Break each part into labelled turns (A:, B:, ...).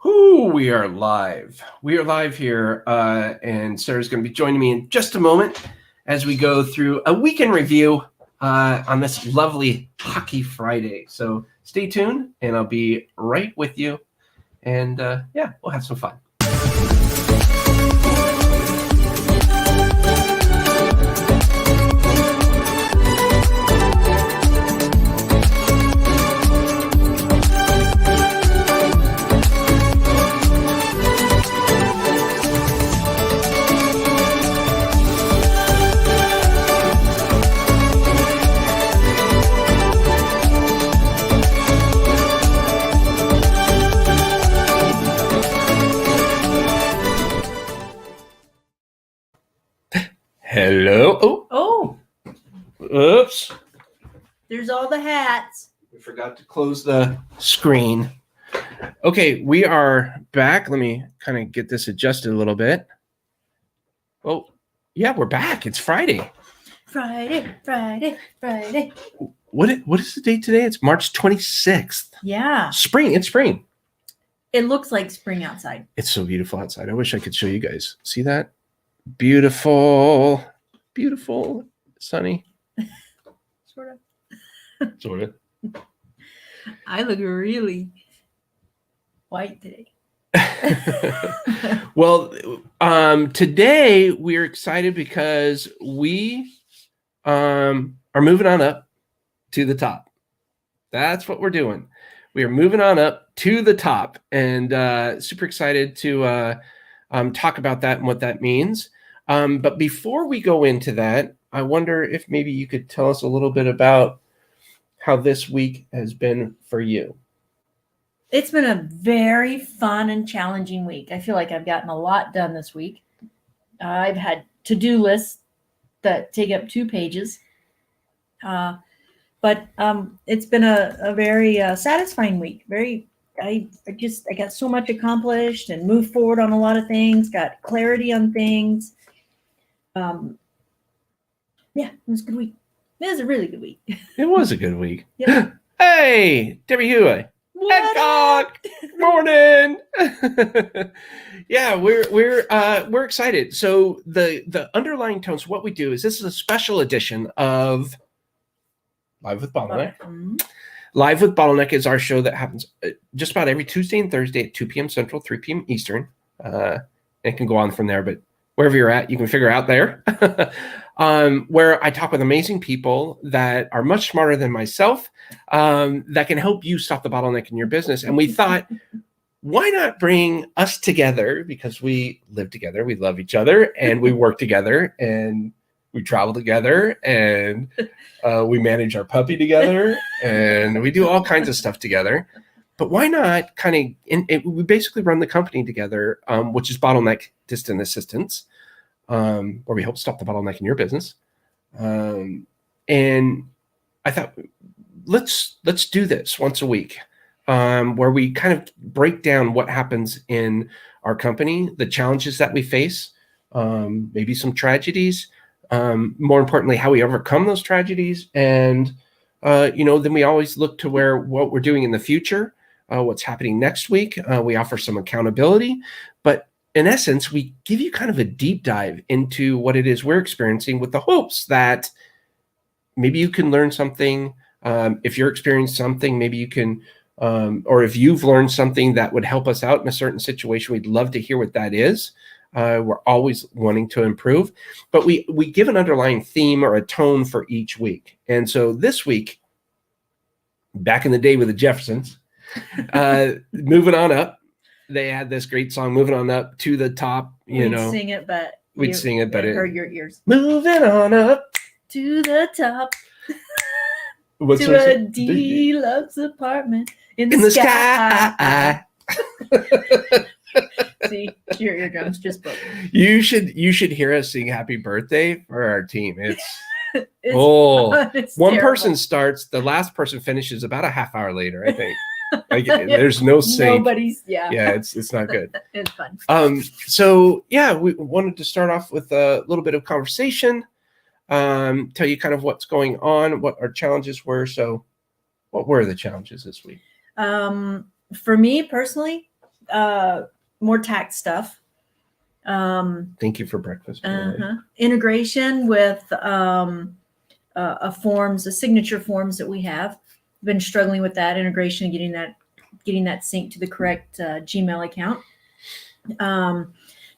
A: We are live. We are live here, and Sarah's going to be joining me in just a moment as we go through a weekend review on this lovely Hockey Friday. So stay tuned, and I'll be right with you. And yeah, we'll have some fun. Hello.
B: Oh.
A: Oops.
B: There's all the hats.
A: We forgot to close the screen. Okay, we are back. Let me kind of get this adjusted a little bit. Oh, yeah, we're back. It's Friday.
B: Friday.
A: What is the date today? It's March 26th.
B: Yeah.
A: Spring. It's spring.
B: It looks like spring outside.
A: It's so beautiful outside. I wish I could show you guys. See that? Beautiful, sunny.
B: Sort
A: of.
B: I look really white today.
A: Well, today we're excited because we are moving on up to the top. That's what we're doing. We are moving on up to the top, and super excited to talk about that and what that means. But before we go into that, I wonder if maybe you could tell us a little bit about how this week has been for you.
B: It's been a very fun and challenging week. I feel like I've gotten a lot done this week. I've had to-do lists that take up 2 pages. But it's been a very satisfying week. I got so much accomplished and moved forward on a lot of things, got clarity on things. Yeah, it was a good week. It was a really good week.
A: It was a good week.
B: Yep.
A: Hey, Debbie Huey.
B: What?
A: Morning. Yeah, we're excited. So the underlying tones, what we do is this is a special edition of Live with Bottleneck.
B: Mm-hmm.
A: Live with Bottleneck is our show that happens just about every Tuesday and Thursday at 2 p.m. Central, 3 p.m. Eastern. It can go on from there, but wherever you're at, you can figure out there. Where I talk with amazing people that are much smarter than myself, that can help you stop the bottleneck in your business. And we thought, why not bring us together? Because we live together, we love each other, and we work together, and we travel together, and we manage our puppy together, and we do all kinds of stuff together. But why not we basically run the company together, which is Bottleneck Distant Assistants, where we help stop the bottleneck in your business. And I thought, let's do this once a week, where we kind of break down what happens in our company, the challenges that we face, maybe some tragedies, more importantly, how we overcome those tragedies. And, then we always look to what we're doing in the future, what's happening next week. We offer some accountability, but in essence, we give you kind of a deep dive into what it is we're experiencing with the hopes that maybe you can learn something. If you're experiencing something, maybe you can, or if you've learned something that would help us out in a certain situation, we'd love to hear what that is. We're always wanting to improve, but we give an underlying theme or a tone for each week. And so this week, back in the day with the Jeffersons, moving on up, they had this great song, Moving On Up to the Top. We'd
B: sing it, but
A: it
B: hurt your ears.
A: Moving on up
B: to the top.
A: What's
B: to a deluxe apartment in the sky. See, your eardrums just broke.
A: You should hear us sing Happy Birthday for our team. It's
B: it's
A: one
B: terrible.
A: person starts, the last person finishes about a half hour later, I think. There's no sync. It's not good.
B: It's fun.
A: So yeah, we wanted to start off with a little bit of conversation, tell you kind of what's going on, what our challenges were. So what were the challenges this week?
B: For me personally, more tax stuff.
A: Thank you for breakfast.
B: Integration with forms, the signature forms that we have. Been struggling with that integration, getting that synced to the correct Gmail account.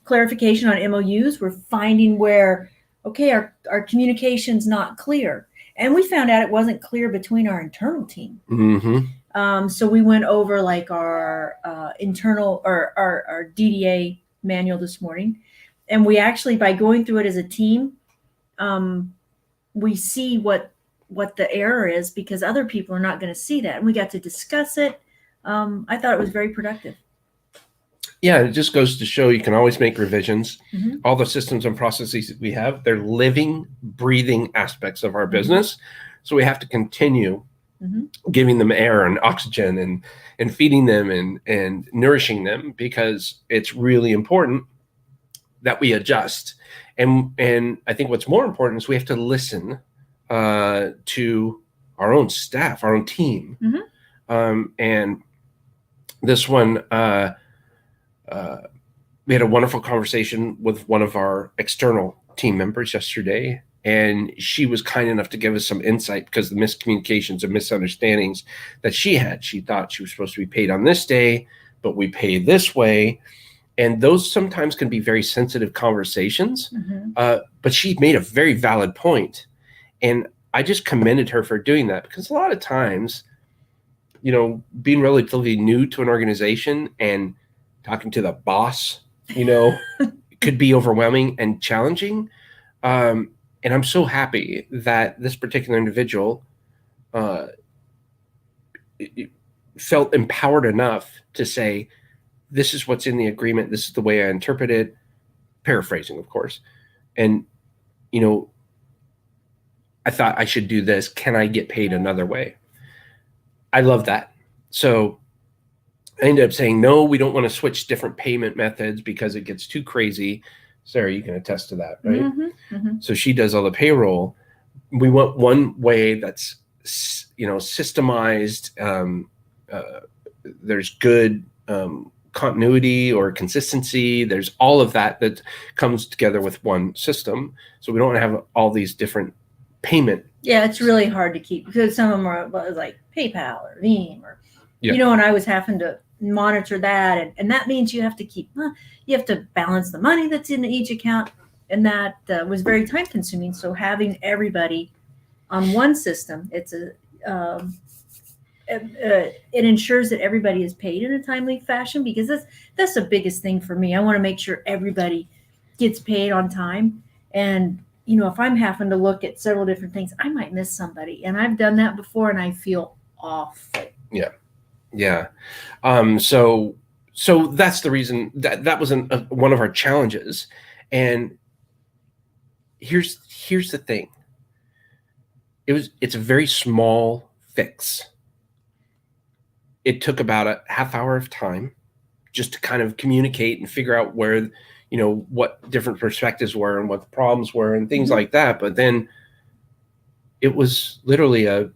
B: Clarification on MOUs. We're finding where, okay, our communication's not clear. And we found out it wasn't clear between our internal team. So we went over like our internal or our DDA manual this morning. And we actually, by going through it as a team, we see what the error is, because other people are not going to see that. And we got to discuss it. I thought it was very productive.
A: Yeah, it just goes to show you can always make revisions. All the systems and processes that we have, they're living, breathing aspects of our business. So we have to continue giving them air and oxygen and feeding them and nourishing them, because it's really important that we adjust. And I think what's more important is we have to listen to our own staff, our own team. And this one, we had a wonderful conversation with one of our external team members yesterday, and she was kind enough to give us some insight because the miscommunications and misunderstandings that she had. She thought she was supposed to be paid on this day, but we pay this way. And those sometimes can be very sensitive conversations, but she made a very valid point. And I just commended her for doing that, because a lot of times, you know, being relatively new to an organization and talking to the boss, you know, could be overwhelming and challenging. And I'm so happy that this particular individual felt empowered enough to say, this is what's in the agreement. This is the way I interpret it. Paraphrasing, of course. And, you know, I thought I should do this. Can I get paid another way? I love that. So I ended up saying, no, we don't want to switch different payment methods because it gets too crazy. Sarah, you can attest to that, right? So she does all the payroll. We want one way that's, you know, systemized. There's good continuity or consistency. There's all of that comes together with one system. So we don't have all these different payment.
B: Yeah, it's really hard to keep, because some of them are like PayPal or Veeam or, you know, and I was having to monitor that. And that means you have to you have to balance the money that's in each account. And that was very time consuming. So having everybody on one system, it ensures that everybody is paid in a timely fashion, because that's the biggest thing for me. I want to make sure everybody gets paid on time. And, you know, if I'm having to look at several different things, I might miss somebody. And I've done that before, and I feel awful.
A: Yeah. So that's the reason that was one of our challenges. And here's the thing. It's a very small fix. It took about a half hour of time just to kind of communicate and figure out where, you know, what different perspectives were and what the problems were and things like that. But then it was literally a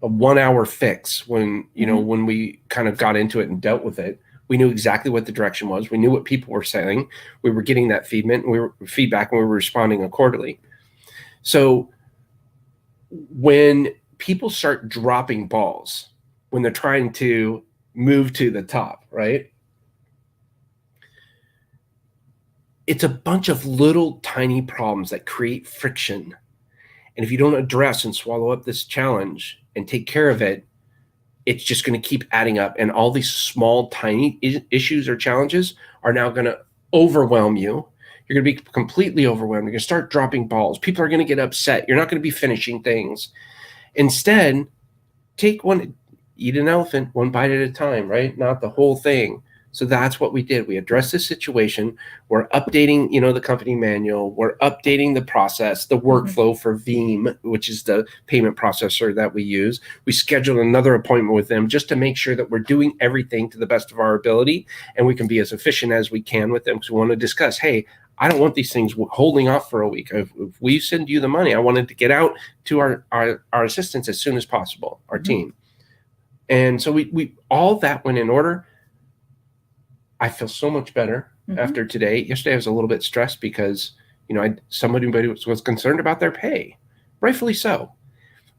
A: 1 hour fix when, you know, when we kind of got into it and dealt with it. We knew exactly what the direction was. We knew what people were saying. We were getting that feedback, and we were responding accordingly. So when people start dropping balls, when they're trying to move to the top, right? It's a bunch of little tiny problems that create friction. And if you don't address and swallow up this challenge and take care of it, it's just going to keep adding up. And all these small, tiny issues or challenges are now going to overwhelm you. You're going to be completely overwhelmed. You're going to start dropping balls. People are going to get upset. You're not going to be finishing things. Instead, eat an elephant one bite at a time, right? Not the whole thing. So that's what we did. We addressed this situation. We're updating, you know, the company manual. We're updating the process, the workflow for Veeam, which is the payment processor that we use. We scheduled another appointment with them just to make sure that we're doing everything to the best of our ability, and we can be as efficient as we can with them, because we want to discuss, hey, I don't want these things holding off for a week. If we send you the money, I wanted to get out to our assistants as soon as possible, our team. And so we all that went in order. I feel so much better after today. Yesterday I was a little bit stressed because, somebody was concerned about their pay, rightfully so.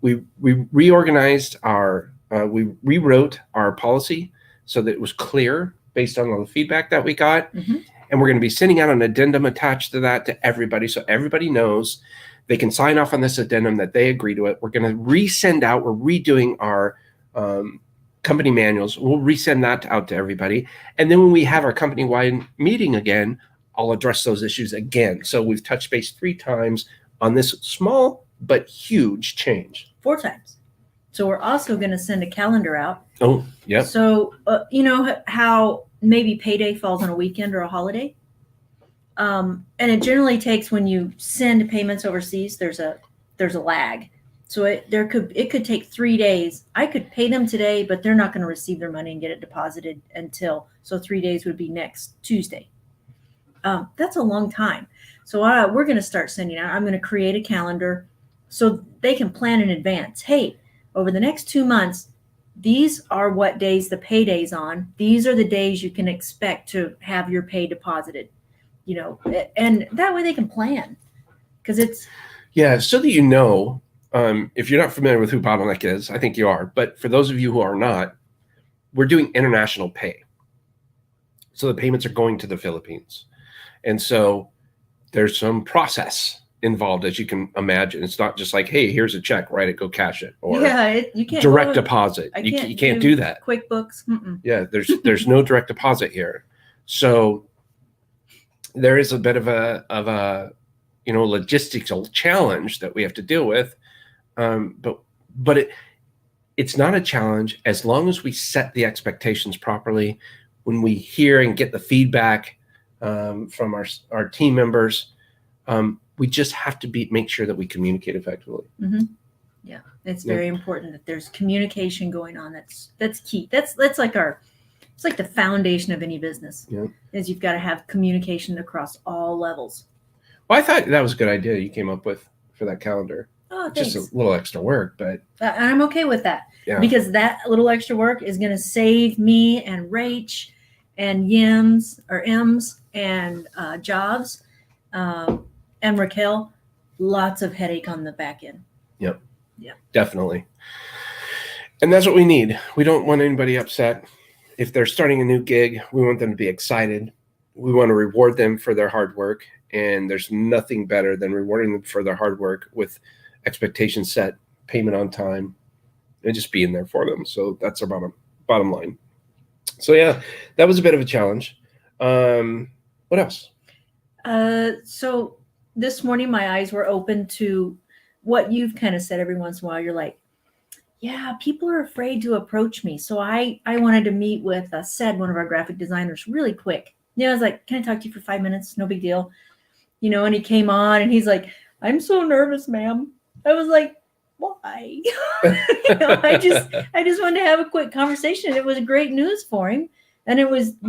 A: We reorganized we rewrote our policy so that it was clear based on all the feedback that we got. And we're going to be sending out an addendum attached to that to everybody, so everybody knows they can sign off on this addendum that they agree to it. We're going to resend out. We're redoing our company manuals. We'll resend that out to everybody. And then when we have our company-wide meeting again, I'll address those issues again. So we've touched base 3 times on this small but huge change.
B: 4 times. So we're also going to send a calendar out.
A: Oh, yeah.
B: So, you know how maybe payday falls on a weekend or a holiday? And it generally takes, when you send payments overseas, there's a lag. So it could take 3 days. I could pay them today, but they're not going to receive their money and get it deposited so 3 days would be next Tuesday. That's a long time. So we're going to start sending out. I'm going to create a calendar so they can plan in advance. Hey, over the next 2 months, these are what days the payday's on. These are the days you can expect to have your pay deposited, and that way they can plan, because it's.
A: Yeah. So that if you're not familiar with who Bottleneck is, I think you are, but for those of you who are not, we're doing international pay. So the payments are going to the Philippines. And so there's some process involved, as you can imagine. It's not just like, hey, here's a check, write it, go cash it, or
B: You can't
A: direct deposit. You can't do that.
B: QuickBooks.
A: Yeah, there's no direct deposit here. So there is a bit of a logistical challenge that we have to deal with. But it's not a challenge as long as we set the expectations properly. When we hear and get the feedback from our team members, we just have to make sure that we communicate effectively.
B: Yeah, it's very important that there's communication going on. That's key. That's like it's like the foundation of any business.
A: Yeah.
B: Is you've got to have communication across all levels.
A: Well, I thought that was a good idea you came up with for that calendar.
B: Oh, thanks.
A: Just a little extra work, but
B: I'm okay with that.
A: Yeah.
B: Because that little extra work is going to save me and Rach and Yims or M's and Jobs and Raquel lots of headache on the back end.
A: Yep.
B: Yeah.
A: Definitely. And that's what we need. We don't want anybody upset. If they're starting a new gig, we want them to be excited. We want to reward them for their hard work. And there's nothing better than rewarding them for their hard work with expectations set, payment on time, and just being there for them. So that's our bottom line. So yeah, that was a bit of a challenge. What else?
B: So this morning my eyes were open to what you've kind of said every once in a while. You're like, yeah, people are afraid to approach me. So I wanted to meet with one of our graphic designers, really quick. I was like, can I talk to you for 5 minutes? No big deal. And he came on and he's like, I'm so nervous, ma'am. I was like, why? I just wanted to have a quick conversation. It was great news for him. And it was, I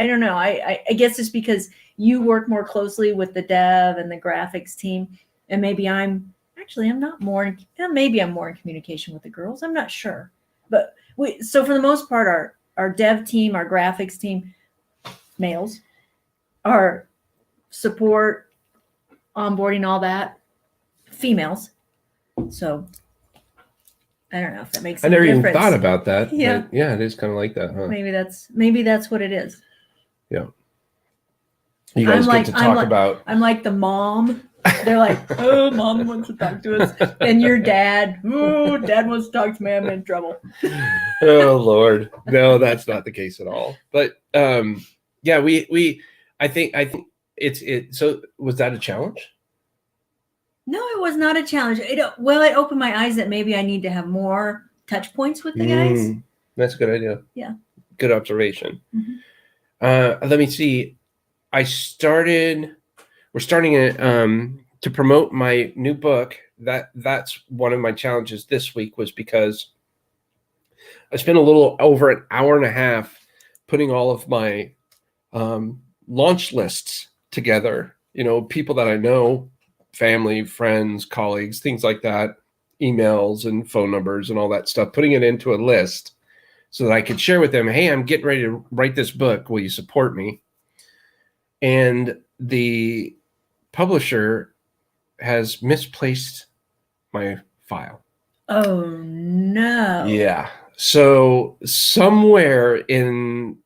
B: don't know. I guess it's because you work more closely with the dev and the graphics team. And maybe I'm not more, maybe I'm more in communication with the girls. I'm not sure. But so for the most part, our dev team, our graphics team, males, our support, onboarding, all that, females. So I don't know if that makes any difference. I never even
A: thought about that.
B: Yeah.
A: But yeah, it is kind of like that, huh?
B: Maybe that's what it is.
A: Yeah. You guys get to talk about.
B: I'm like the mom. They're like, oh, mom wants to talk to us. And your dad, oh, dad wants to talk to me. I'm in trouble.
A: Oh, Lord. No, that's not the case at all. But yeah, I think it's so was that a challenge?
B: No, it was not a challenge. It opened my eyes that maybe I need to have more touch points with the guys.
A: That's a good idea.
B: Yeah.
A: Good observation. Let me see. We're starting it to promote my new book. That's one of my challenges this week, was because I spent a little over an hour and a half putting all of my launch lists together. People that I know, family, friends, colleagues, things like that. emails and phone numbers and all that stuff, putting it into a list so that I could share with them, hey, I'm getting ready to write this book. Will you support me? And the publisher has misplaced my file.
B: Oh, no.
A: Yeah. So somewhere in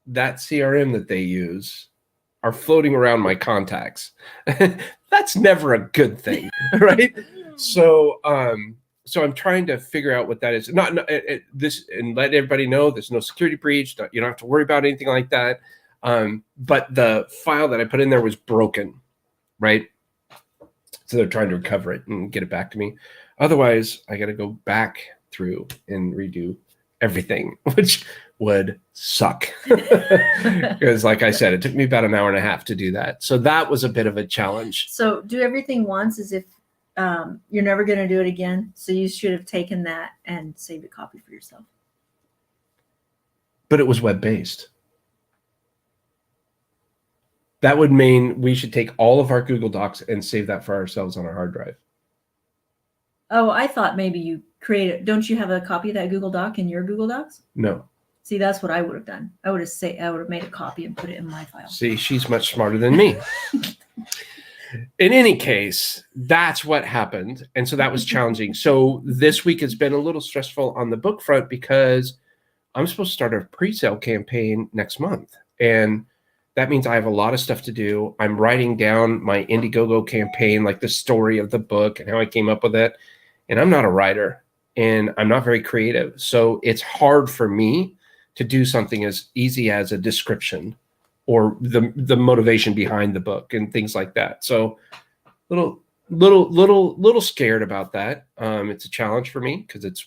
A: that CRM that they use are floating around my contacts. That's never a good thing, right? So I'm trying to figure out what that is. Not this, and let everybody know there's no security breach. You don't have to worry about anything like that. But the file that I put in there was broken, right? So they're trying to recover it and get it back to me. Otherwise, I got to go back through and redo everything, which would suck. Because like I said, it took me about an hour and a half to do that. So that was a bit of a challenge.
B: So do everything once as if you're never going to do it again. So you should have taken that and saved a copy for yourself.
A: But it was web-based. That would mean we should take all of our Google Docs and save that for ourselves on our hard drive.
B: Oh, I thought maybe you created. Don't you have a copy of that Google Doc in your Google Docs?
A: No.
B: See, that's what I would have done. I would have made a copy and put it in my file.
A: See, she's much smarter than me. In any case, that's what happened. And so that was challenging. So this week has been a little stressful on the book front because I'm supposed to start a pre-sale campaign next month. And that means I have a lot of stuff to do. I'm writing down my Indiegogo campaign, like the story of the book and how I came up with it. And I'm not a writer and I'm not very creative. So it's hard for me to do something as easy as a description or the motivation behind the book and things like that. So little scared about that. It's a challenge for me because it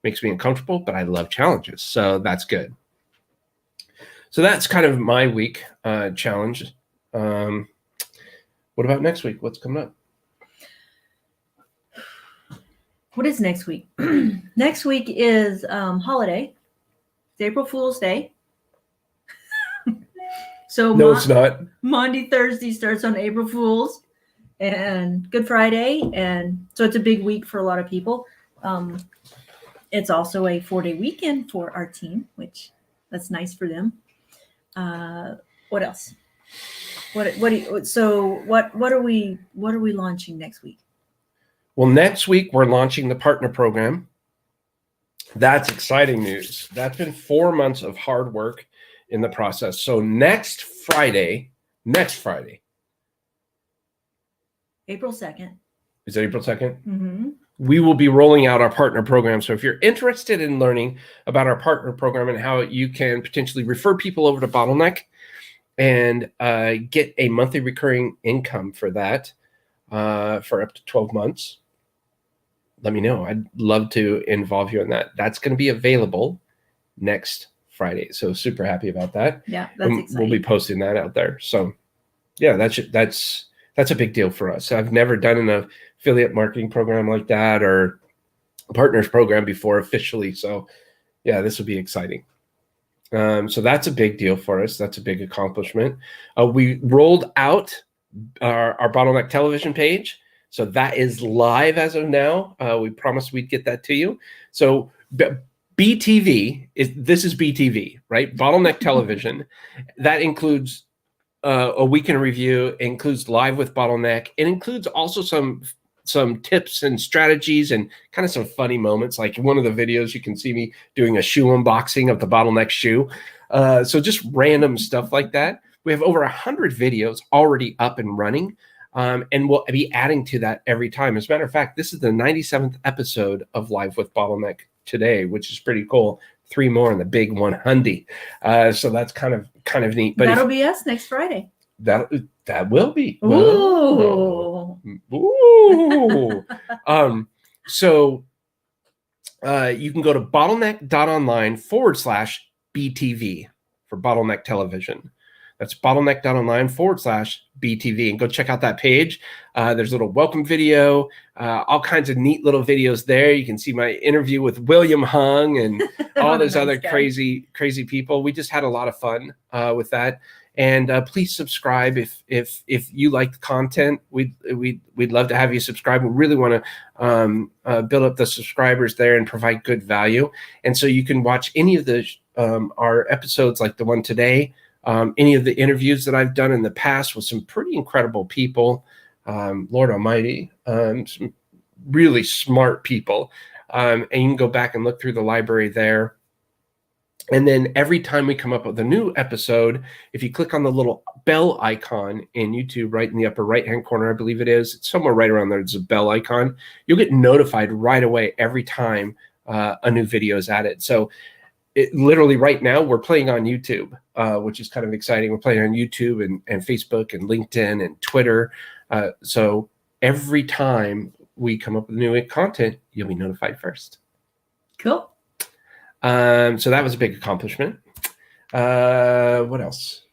A: makes me uncomfortable, but I love challenges. So that's good. So that's kind of my week challenge. What about next week? What's coming up?
B: What is next week? Next week is holiday. It's April Fool's Day. So
A: no, it's not.
B: Monday, Thursday starts on April Fool's and Good Friday. And so it's a big week for a lot of people. It's also a 4-day weekend for our team, which that's nice for them. What else? What are we launching next week?
A: Well, next week we're launching the partner program. That's exciting news. That's been 4 months of hard work in the process. So next Friday,
B: April 2nd.
A: Is it April 2nd?
B: Mm-hmm.
A: We will be rolling out our partner program. So if you're interested in learning about our partner program and how you can potentially refer people over to Bottleneck and get a monthly recurring income for that for up to 12 months, let me know. I'd love to involve you in that. That's going to be available next Friday. So super happy about that.
B: Yeah, that's exciting.
A: We'll be posting that out there. So yeah, that's a big deal for us. I've never done an affiliate marketing program like that or a partners program before officially. So yeah, this will be exciting. So that's a big deal for us. That's a big accomplishment. We rolled out our Bottleneck television page. So that is live as of now. We promised we'd get that to you. So BTV this is BTV, right? Bottleneck Television. That includes a week in review. It includes live with Bottleneck. It includes also some tips and strategies and kind of some funny moments. Like one of the videos, you can see me doing a shoe unboxing of the Bottleneck shoe. So just random stuff like that. We have over 100 videos already up and running. And we'll be adding to that every time. As a matter of fact, this is the 97th episode of Live with Bottleneck today, which is pretty cool. 3 more in the big 100. So that's kind of neat. But
B: that'll be us next Friday.
A: That will be.
B: Ooh.
A: Ooh. So you can go to Bottleneck.Online /BTV for Bottleneck Television. That's bottleneck.online/BTV. And go check out that page. There's a little welcome video, all kinds of neat little videos there. You can see my interview with William Hung and all those other crazy people. We just had a lot of fun with that. And please subscribe if you like the content. We'd love to have you subscribe. We really want to build up the subscribers there and provide good value. And so you can watch any of the our episodes, like the one today, any of the interviews that I've done in the past with some pretty incredible people. Lord Almighty, some really smart people. And you can go back and look through the library there. And then every time we come up with a new episode, if you click on the little bell icon in YouTube, right in the upper right-hand corner, I believe it is, it's somewhere right around there, there's a bell icon. You'll get notified right away every time a new video is added. So literally right now, we're playing on YouTube, which is kind of exciting. We're playing on YouTube and Facebook and LinkedIn and Twitter. So every time we come up with new content, you'll be notified first.
B: Cool.
A: So that was a big accomplishment. What else?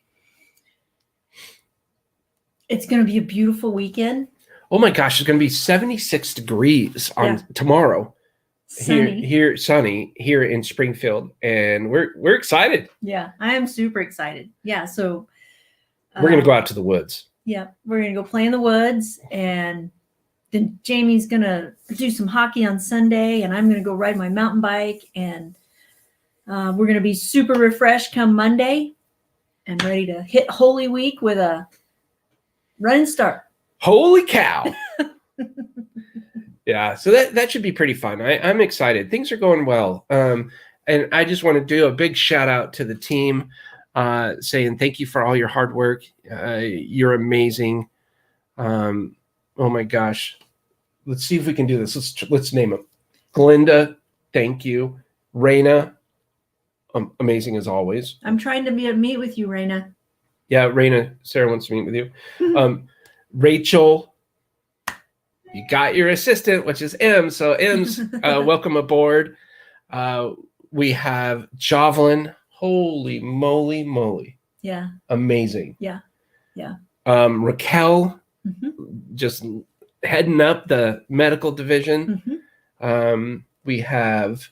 B: It's going to be a beautiful weekend.
A: Oh my gosh, it's going to be 76 degrees on tomorrow. Sunny here in Springfield, and we're excited.
B: Yeah, I am super excited. Yeah, so
A: we're going to go out to the woods.
B: Yeah, we're going to go play in the woods, and then Jamie's going to do some hockey on Sunday, and I'm going to go ride my mountain bike, and we're going to be super refreshed come Monday and ready to hit Holy Week with a running start.
A: Holy cow. Yeah, so that should be pretty fun. I'm excited. Things are going well. And I just want to do a big shout out to the team, saying thank you for all your hard work. You're amazing. Oh my gosh. Let's see if we can do this. Let's name them. Glinda, thank you. Raina, amazing as always.
B: I'm trying to meet with you, Raina.
A: Yeah, Raina, Sarah wants to meet with you. Rachel, you got your assistant, which is M. So M's, welcome aboard. We have Javelin. Holy moly. Yeah. Amazing.
B: Yeah.
A: Raquel, just heading up the medical division. We have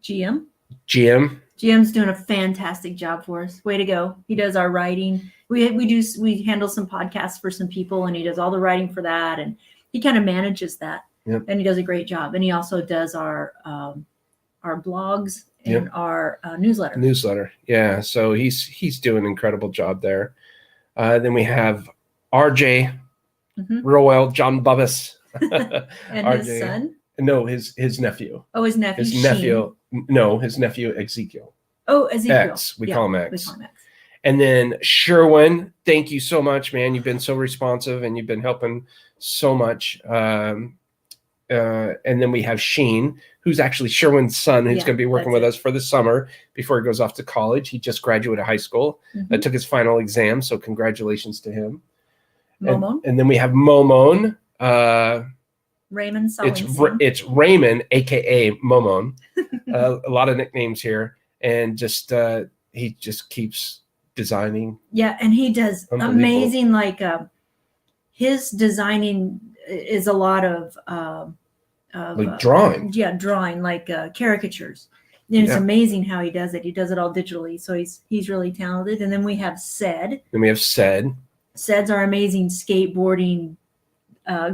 B: GM.
A: GM's
B: doing a fantastic job for us. Way to go. He does our writing. We handle some podcasts for some people, and he does all the writing for that, and he kind of manages that.
A: Yep.
B: And he does a great job. And he also does our blogs and our newsletter.
A: Yeah. So he's doing an incredible job there. Then we have RJ, Roel, John Bubbas.
B: And RJ. His son?
A: No, his nephew.
B: Oh, his nephew.
A: His nephew. No, his nephew Ezekiel.
B: Oh, Ezekiel.
A: X. We call him X. And then Sherwin, thank you so much, man. You've been so responsive and you've been helping so much. And then we have Sheen, who's actually Sherwin's son, who's going to be working with us for the summer before he goes off to college. He just graduated high school, took his final exam. So congratulations to him.
B: Momon.
A: And then we have Momon.
B: Raymond.
A: It's Raymond, aka Momon. A lot of nicknames here, and just he just keeps designing.
B: Yeah, and he does amazing. Like his designing is a lot of
A: like drawing.
B: Drawing like caricatures. And it's amazing how he does it. He does it all digitally, so he's really talented. And then we have Sed. Sed's our amazing skateboarding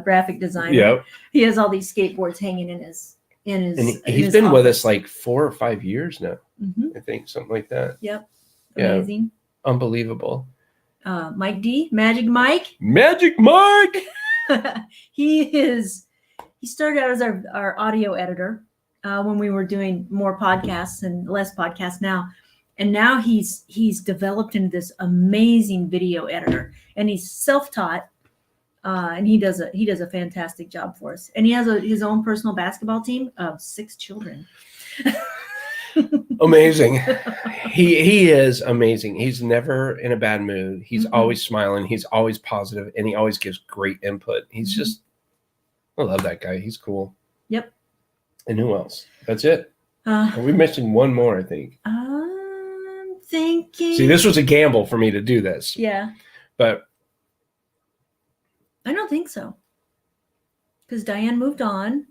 B: graphic designer.
A: Yep.
B: He has all these skateboards hanging in his
A: he's been with us like 4 or 5 years now. I think something like that.
B: Yep. Amazing.
A: Yeah. Unbelievable.
B: Mike D, Magic Mike. He started out as our audio editor when we were doing more podcasts and less podcasts now. And now he's developed into this amazing video editor, and he's self-taught. And he does a fantastic job for us. And he has his own personal basketball team of 6 children.
A: Amazing. He is amazing. He's never in a bad mood. He's always smiling. He's always positive, and he always gives great input. He's just, I love that guy. He's cool.
B: Yep.
A: And who else? That's it. Are we missing one more, I think?
B: I'm thinking.
A: See, this was a gamble for me to do this.
B: Yeah.
A: But
B: I don't think so. Because Diane moved on.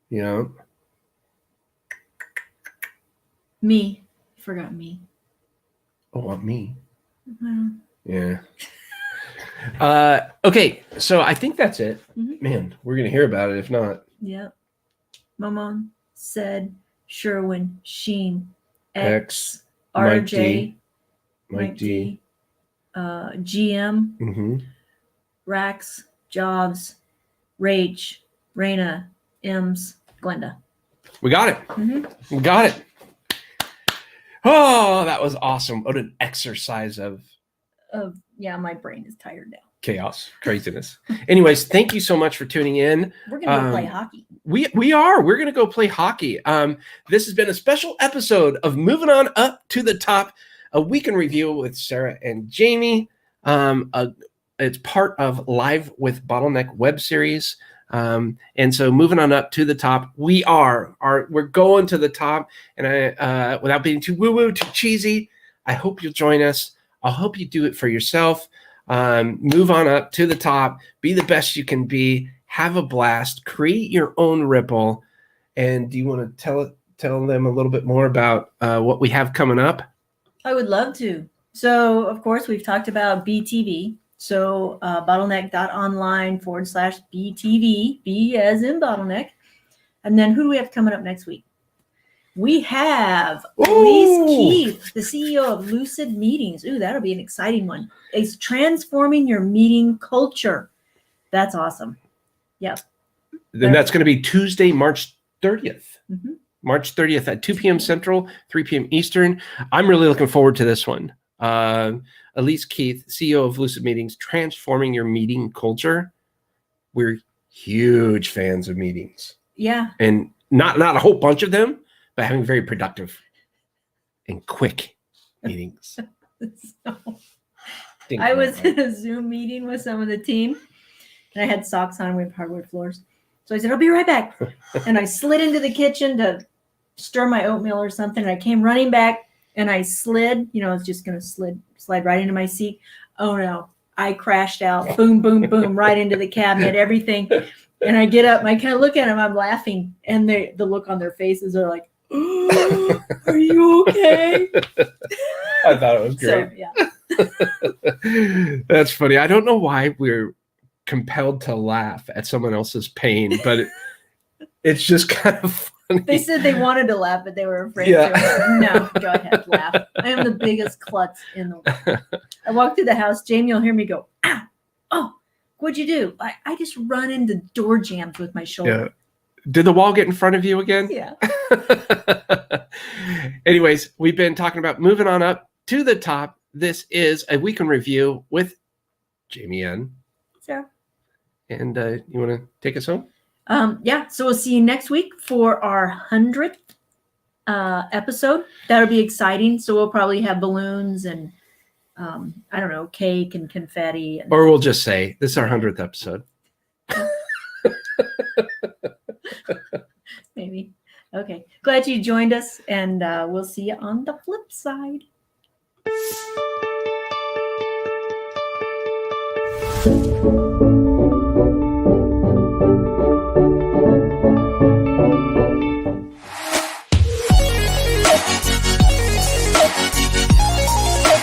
A: you know.
B: Me. You forgot me.
A: Oh, me.
B: Well.
A: Yeah. Okay, so I think that's it.
B: Mhm.
A: Man, we're gonna hear about it if not.
B: Yep. Momon said Sherwin, Sheen,
A: X,
B: RJ,
A: Mike D.
B: GM,
A: Mm-hmm.
B: Rax, Jobs, Rach, Raina, Ems, Glenda.
A: We got it.
B: Mm-hmm.
A: We got it. Oh, that was awesome. What an exercise of
B: Yeah, my brain is tired now.
A: chaos, craziness. Anyways, thank you so much for tuning in.
B: We're gonna go play hockey.
A: We are. We're gonna go play hockey. This has been a special episode of Moving On Up to the Top, a week in review with Sara and Jaime. It's part of Live with Bottleneck web series. And so moving on up to the top, we're going to the top. And I, without being too woo-woo, too cheesy, I hope you'll join us. I hope you do it for yourself. Move on up to the top, be the best you can be, have a blast, create your own ripple. And do you want to tell them a little bit more about what we have coming up?
B: I would love to. So, of course, we've talked about BTV. So Bottleneck.Online /BTV, B as in bottleneck. And then who do we have coming up next week? We have Elise Keith, the CEO of Lucid Meetings. Ooh, that'll be an exciting one. It's transforming your meeting culture. That's awesome. Yep.
A: Then that's going to be Tuesday, March 30th.
B: Mm-hmm.
A: March 30th at 2 p.m. Central, 3 p.m. Eastern. I'm really looking forward to this one. Elise Keith, CEO of Lucid Meetings, transforming your meeting culture. We're huge fans of meetings.
B: Yeah.
A: And not a whole bunch of them, but having very productive and quick meetings.
B: I was in a Zoom meeting with some of the team, and I had socks on with hardwood floors. So I said, I'll be right back. And I slid into the kitchen to stir my oatmeal or something. And I came running back, and I slid. I was just going to slide right into my seat. Oh, no. I crashed out. Boom, boom, boom, right into the cabinet, everything. And I get up, and I kind of look at them. I'm laughing. And the look on their faces are like, oh, are you okay?
A: I thought it was great.
B: So, yeah.
A: That's funny. I don't know why we're compelled to laugh at someone else's pain, but it's just kind of funny.
B: They said they wanted to laugh, but they were afraid
A: Yeah.
B: to. No, go ahead, laugh. I am the biggest klutz in the world. I walk through the house, Jamie will hear me go, ow, oh, what'd you do? I just run into door jams with my shoulder.
A: Yeah. Did the wall get in front of you again?
B: Yeah.
A: Anyways, we've been talking about moving on up to the top. This is a week in review with Jaime and
B: Sara.
A: And you want to take us home?
B: Yeah. So we'll see you next week for our 100th episode. That'll be exciting. So we'll probably have balloons and I don't know, cake and confetti.
A: Or we'll just say this is our 100th episode.
B: Maybe. Okay. Glad you joined us, and we'll see you on the flip side.